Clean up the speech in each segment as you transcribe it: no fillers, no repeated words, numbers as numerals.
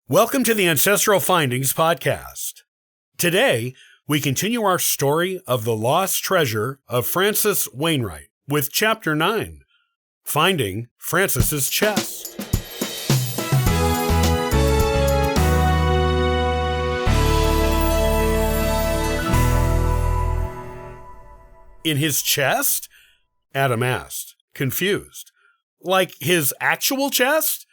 Welcome to the Ancestral Findings podcast. Today, we continue our story of the lost treasure of Francis Wainwright with Chapter 9, Finding Francis's Chest. In his chest? Adam asked, confused. Like his actual chest?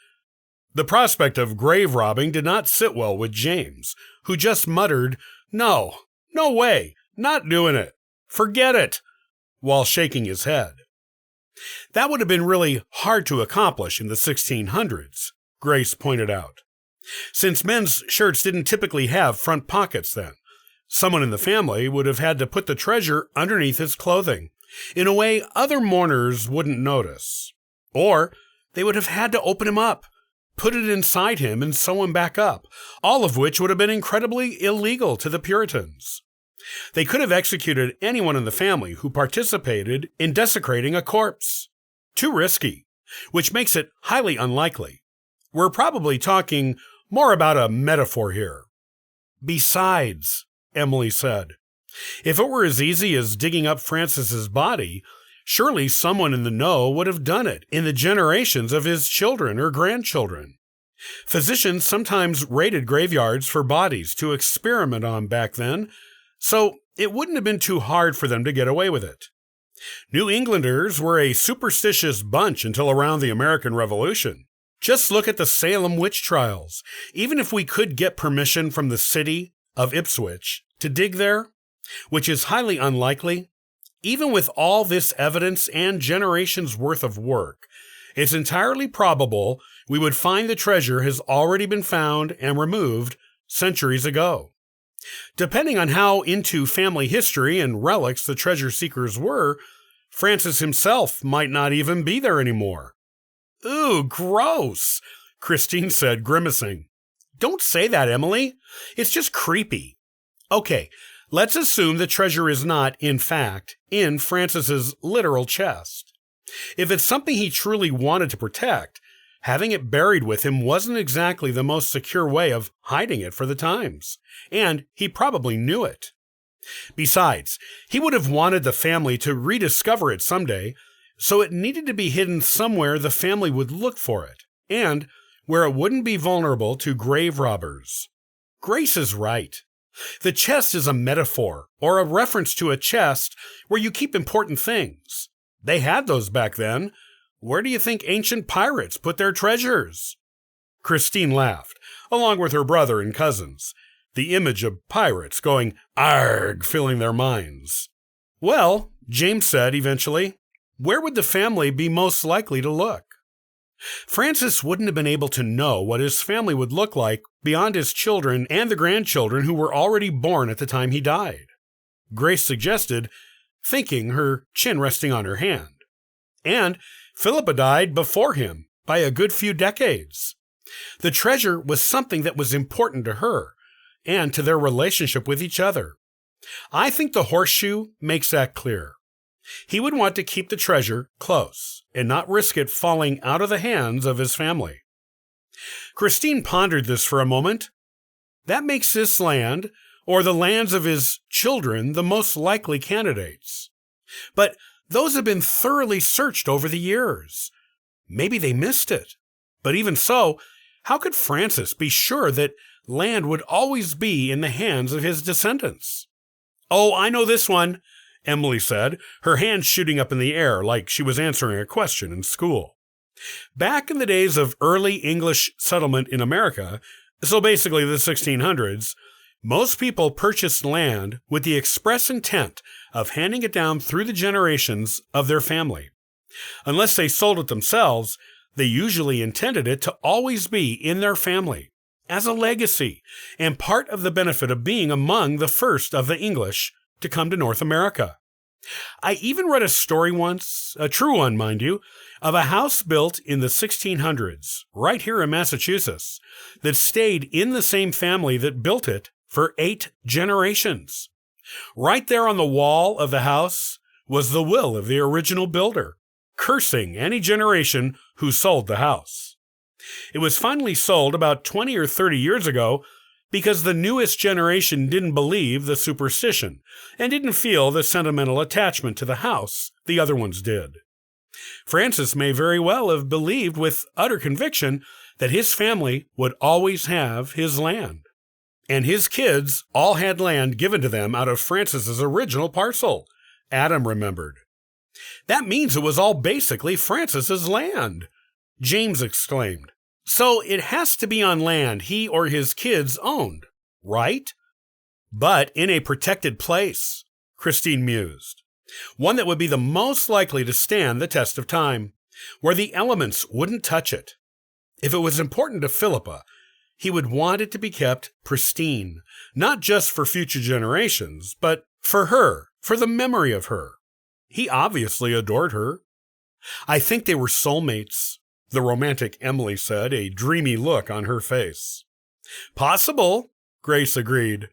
The prospect of grave robbing did not sit well with James, who just muttered, No way, not doing it, forget it, while shaking his head. That would have been really hard to accomplish in the 1600s, Grace pointed out. Since men's shirts didn't typically have front pockets then, someone in the family would have had to put the treasure underneath his clothing, in a way other mourners wouldn't notice. Or they would have had to open him up, put it inside him and sew him back up, all of which would have been incredibly illegal to the Puritans. They could have executed anyone in the family who participated in desecrating a corpse. Too risky, which makes it highly unlikely. We're probably talking more about a metaphor here. Besides, Emily said, if it were as easy as digging up Francis's body, surely someone in the know would have done it in the generations of his children or grandchildren. Physicians sometimes raided graveyards for bodies to experiment on back then, so it wouldn't have been too hard for them to get away with it. New Englanders were a superstitious bunch until around the American Revolution. Just look at the Salem witch trials. Even if we could get permission from the city of Ipswich to dig there, which is highly unlikely, even with all this evidence and generations' worth of work, it's entirely probable we would find the treasure has already been found and removed centuries ago. Depending on how into family history and relics the treasure seekers were, Francis himself might not even be there anymore. Ooh, gross, Christine said, grimacing. Don't say that, Emily. It's just creepy. Okay, let's assume the treasure is not, in fact, in Francis's literal chest. If it's something he truly wanted to protect, having it buried with him wasn't exactly the most secure way of hiding it for the times, and he probably knew it. Besides, he would have wanted the family to rediscover it someday, so it needed to be hidden somewhere the family would look for it, and where it wouldn't be vulnerable to grave robbers. Grace is right. The chest is a metaphor, or a reference to a chest where you keep important things. They had those back then. Where do you think ancient pirates put their treasures? Christine laughed, along with her brother and cousins, the image of pirates going arg filling their minds. Well, James said eventually, where would the family be most likely to look? Francis wouldn't have been able to know what his family would look like beyond his children and the grandchildren who were already born at the time he died. Grace suggested, thinking, her chin resting on her hand. And Philippa died before him by a good few decades. The treasure was something that was important to her and to their relationship with each other. I think the horseshoe makes that clear. He would want to keep the treasure close and not risk it falling out of the hands of his family. Christine pondered this for a moment. That makes this land, or the lands of his children, the most likely candidates. But those have been thoroughly searched over the years. Maybe they missed it. But even so, how could Francis be sure that land would always be in the hands of his descendants? Oh, I know this one, Emily said, her hand shooting up in the air like she was answering a question in school. Back in the days of early English settlement in America, so basically the 1600s, most people purchased land with the express intent of handing it down through the generations of their family. Unless they sold it themselves, they usually intended it to always be in their family, as a legacy, and part of the benefit of being among the first of the English to come to North America. I even read a story once, a true one, mind you, of a house built in the 1600s, right here in Massachusetts, that stayed in the same family that built it for 8 generations. Right there on the wall of the house was the will of the original builder, cursing any generation who sold the house. It was finally sold about 20 or 30 years ago because the newest generation didn't believe the superstition and didn't feel the sentimental attachment to the house the other ones did. Francis may very well have believed with utter conviction that his family would always have his land. And his kids all had land given to them out of Francis's original parcel, Adam remembered. That means it was all basically Francis's land, James exclaimed. So it has to be on land he or his kids owned, right? But in a protected place, Christine mused. One that would be the most likely to stand the test of time, where the elements wouldn't touch it. If it was important to Philippa, he would want it to be kept pristine, not just for future generations, but for her, for the memory of her. He obviously adored her. I think they were soulmates, the romantic Emily said, a dreamy look on her face. Possible, Grace agreed.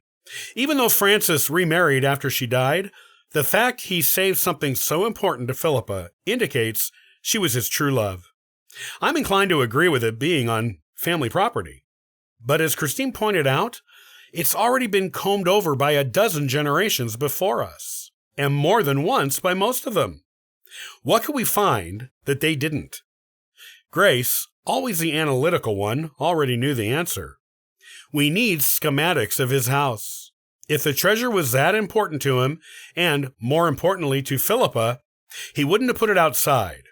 Even though Francis remarried after she died, the fact he saved something so important to Philippa indicates she was his true love. I'm inclined to agree with it being on family property. But as Christine pointed out, it's already been combed over by a dozen generations before us, and more than once by most of them. What could we find that they didn't? Grace, always the analytical one, already knew the answer. We need schematics of his house. If the treasure was that important to him, and more importantly to Philippa, he wouldn't have put it outside.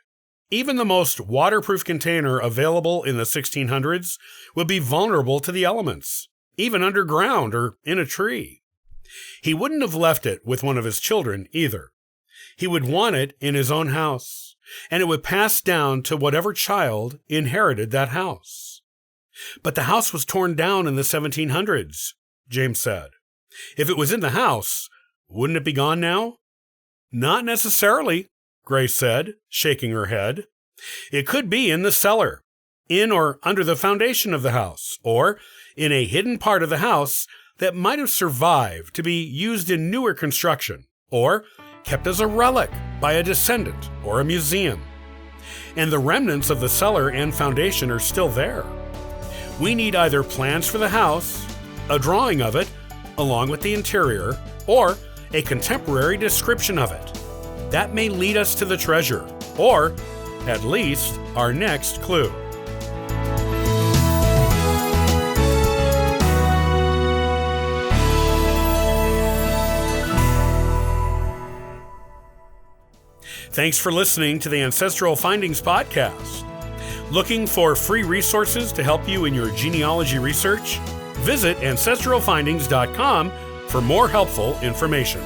Even the most waterproof container available in the 1600s would be vulnerable to the elements, even underground or in a tree. He wouldn't have left it with one of his children either. He would want it in his own house, and it would pass down to whatever child inherited that house. But the house was torn down in the 1700s, James said. If it was in the house, wouldn't it be gone now? Not necessarily, Grace said, shaking her head. It could be in the cellar, in or under the foundation of the house, or in a hidden part of the house that might have survived to be used in newer construction, or kept as a relic by a descendant or a museum. And the remnants of the cellar and foundation are still there. We need either plans for the house, a drawing of it, along with the interior, or a contemporary description of it. That may lead us to the treasure, or at least our next clue. Thanks for listening to the Ancestral Findings Podcast. Looking for free resources to help you in your genealogy research? Visit ancestralfindings.com for more helpful information.